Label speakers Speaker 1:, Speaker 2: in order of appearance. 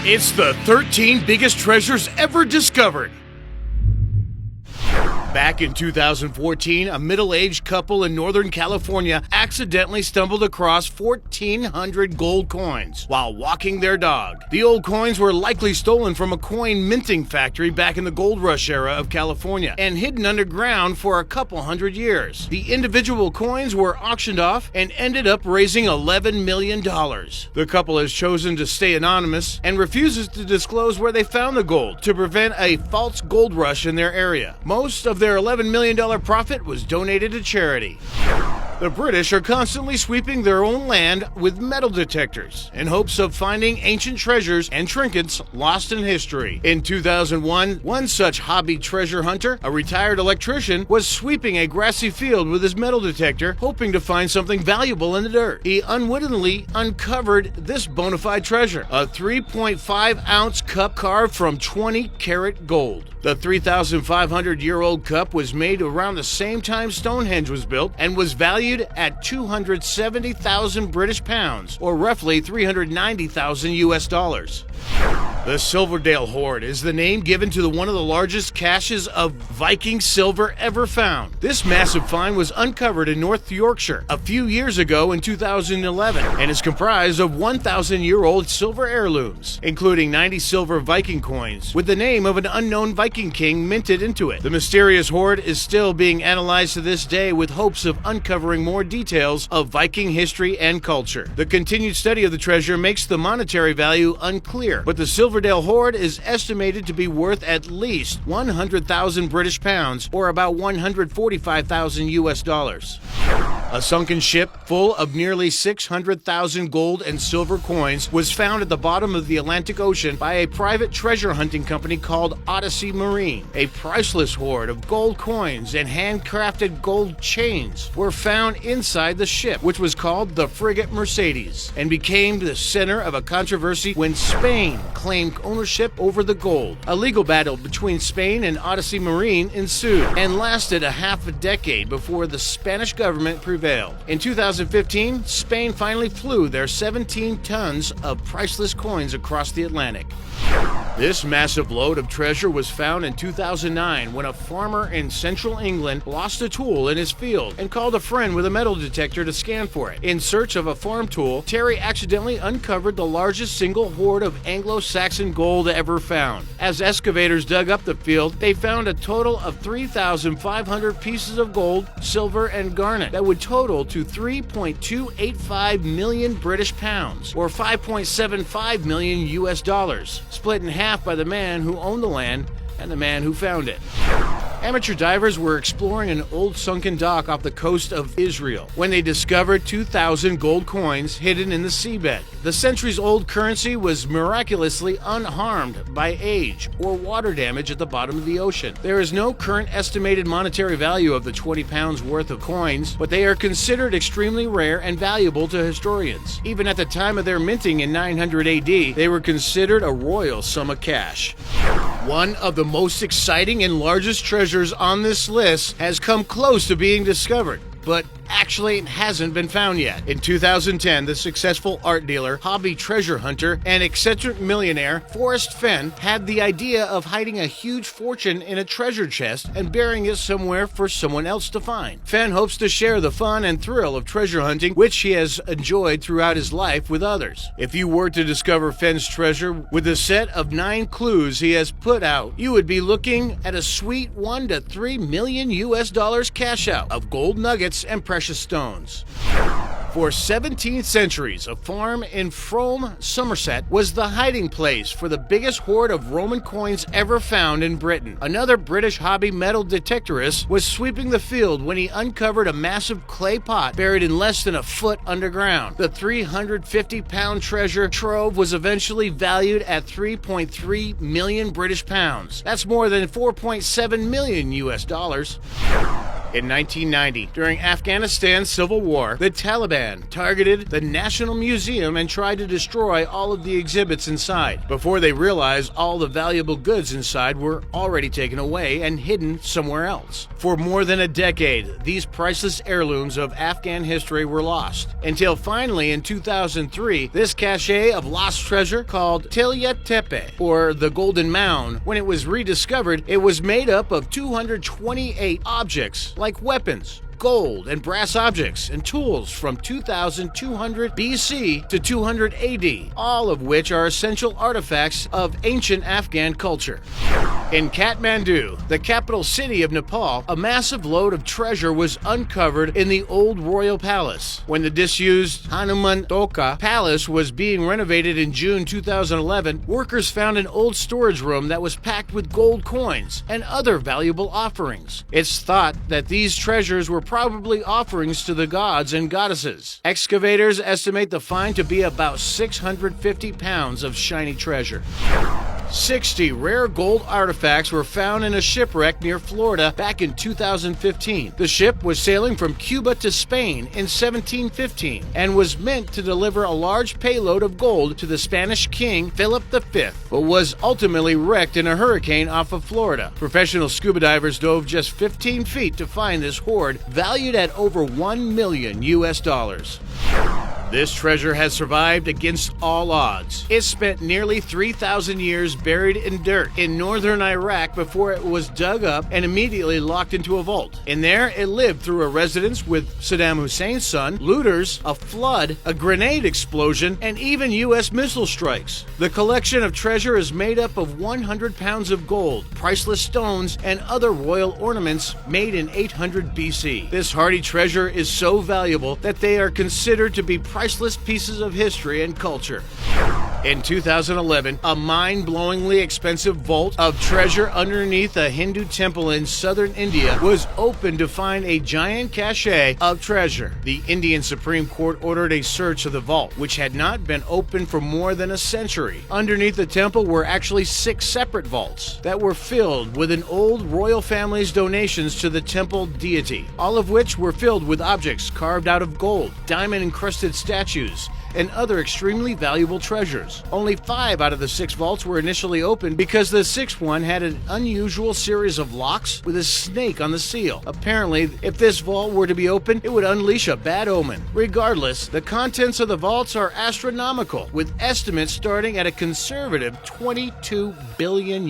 Speaker 1: It's the 13 biggest treasures ever discovered. Back in 2014, a middle-aged couple in Northern California accidentally stumbled across 1,400 gold coins while walking their dog. The old coins were likely stolen from a coin minting factory back in the gold rush era of California and hidden underground for a couple hundred years. The individual coins were auctioned off and ended up raising $11 million. The couple has chosen to stay anonymous and refuses to disclose where they found the gold to prevent a false gold rush in their area. Most of their $11 million profit was donated to charity. The British are constantly sweeping their own land with metal detectors in hopes of finding ancient treasures and trinkets lost in history. In 2001, one such hobby treasure hunter, a retired electrician, was sweeping a grassy field with his metal detector, hoping to find something valuable in the dirt. He unwittingly uncovered this bona fide treasure, a 3.5-ounce cup carved from 20-karat gold. The 3,500-year-old cup was made around the same time Stonehenge was built and was valued at 270,000 British pounds, or roughly 390,000 US dollars. The Silverdale Hoard is the name given to one of the largest caches of Viking silver ever found. This massive find was uncovered in North Yorkshire a few years ago in 2011 and is comprised of 1,000-year-old silver heirlooms, including 90 silver Viking coins with the name of an unknown Viking king minted into it. The mysterious hoard is still being analyzed to this day with hopes of uncovering more details of Viking history and culture. The continued study of the treasure makes the monetary value unclear, but the Silverdale Hoard is estimated to be worth at least 100,000 British pounds, or about 145,000 US dollars. A sunken ship full of nearly 600,000 gold and silver coins was found at the bottom of the Atlantic Ocean by a private treasure hunting company called Odyssey Marine. A priceless hoard of gold coins and handcrafted gold chains were found inside the ship, which was called the frigate Mercedes, and became the center of a controversy when Spain claimed ownership over the gold. A legal battle between Spain and Odyssey Marine ensued and lasted a half a decade before the Spanish government prevailed. In 2015, Spain finally flew their 17 tons of priceless coins across the Atlantic. This massive load of treasure was found in 2009 when a farmer in central England lost a tool in his field and called a friend with a metal detector to scan for it. In search of a farm tool, Terry accidentally uncovered the largest single hoard of Anglo-Saxon gold ever found. As excavators dug up the field, they found a total of 3,500 pieces of gold, silver, and garnet that would total to 3.285 million British pounds, or 5.75 million US dollars, split in half by the man who owned the land and the man who found it. Amateur divers were exploring an old sunken dock off the coast of Israel when they discovered 2,000 gold coins hidden in the seabed. The centuries-old currency was miraculously unharmed by age or water damage at the bottom of the ocean. There is no current estimated monetary value of the 20 pounds worth of coins, but they are considered extremely rare and valuable to historians. Even at the time of their minting in 900 AD, they were considered a royal sum of cash. One of the most exciting and largest treasures on this list has come close to being discovered, but actually it hasn't been found yet. In 2010, the successful art dealer, hobby treasure hunter, and eccentric millionaire Forrest Fenn had the idea of hiding a huge fortune in a treasure chest and burying it somewhere for someone else to find. Fenn hopes to share the fun and thrill of treasure hunting, which he has enjoyed throughout his life, with others. If you were to discover Fenn's treasure with a set of 9 clues he has put out, you would be looking at a sweet 1 to 3 million US dollars cash out of gold nuggets and precious stones. For 17 centuries, a farm in Frome, Somerset, was the hiding place for the biggest hoard of Roman coins ever found in Britain. Another British hobby metal detectorist was sweeping the field when he uncovered a massive clay pot buried in less than a foot underground. The 350-pound treasure trove was eventually valued at 3.3 million British pounds. That's more than 4.7 million US dollars. In 1990, during Afghanistan's civil war, the Taliban targeted the National Museum and tried to destroy all of the exhibits inside, before they realized all the valuable goods inside were already taken away and hidden somewhere else. For more than a decade, these priceless heirlooms of Afghan history were lost, until finally in 2003, this cache of lost treasure called Tilya Tepe, or the Golden Mound, when it was rediscovered, it was made up of 228 objects, like weapons, gold and brass objects, and tools from 2200 BC to 200 AD, all of which are essential artifacts of ancient Afghan culture. In Kathmandu, the capital city of Nepal, a massive load of treasure was uncovered in the old royal palace. When the disused Hanumantoka Palace was being renovated in June 2011, workers found an old storage room that was packed with gold coins and other valuable offerings. It's thought that these treasures were probably offerings to the gods and goddesses. Excavators estimate the find to be about 650 pounds of shiny treasure. 60 rare gold artifacts were found in a shipwreck near Florida back in 2015. The ship was sailing from Cuba to Spain in 1715 and was meant to deliver a large payload of gold to the Spanish king Philip V, but was ultimately wrecked in a hurricane off of Florida. Professional scuba divers dove just 15 feet to find this hoard, valued at over $1 million. This treasure has survived against all odds. It spent nearly 3,000 years buried in dirt in northern Iraq before it was dug up and immediately locked into a vault. In there, it lived through a residence with Saddam Hussein's son, looters, a flood, a grenade explosion, and even U.S. missile strikes. The collection of treasure is made up of 100 pounds of gold, priceless stones, and other royal ornaments made in 800 BC. This hardy treasure is so valuable that they are considered to be priceless pieces of history and culture. In 2011, a mind-blowingly expensive vault of treasure underneath a Hindu temple in southern India was opened to find a giant cache of treasure. The Indian Supreme Court ordered a search of the vault, which had not been opened for more than a century. Underneath the temple were actually 6 separate vaults that were filled with an old royal family's donations to the temple deity, all of which were filled with objects carved out of gold, diamond-encrusted statues, and other extremely valuable treasures. Only 5 out of the 6 vaults were initially opened because the 6th one had an unusual series of locks with a snake on the seal. Apparently, if this vault were to be opened, it would unleash a bad omen. Regardless, the contents of the vaults are astronomical, with estimates starting at a conservative $22 billion.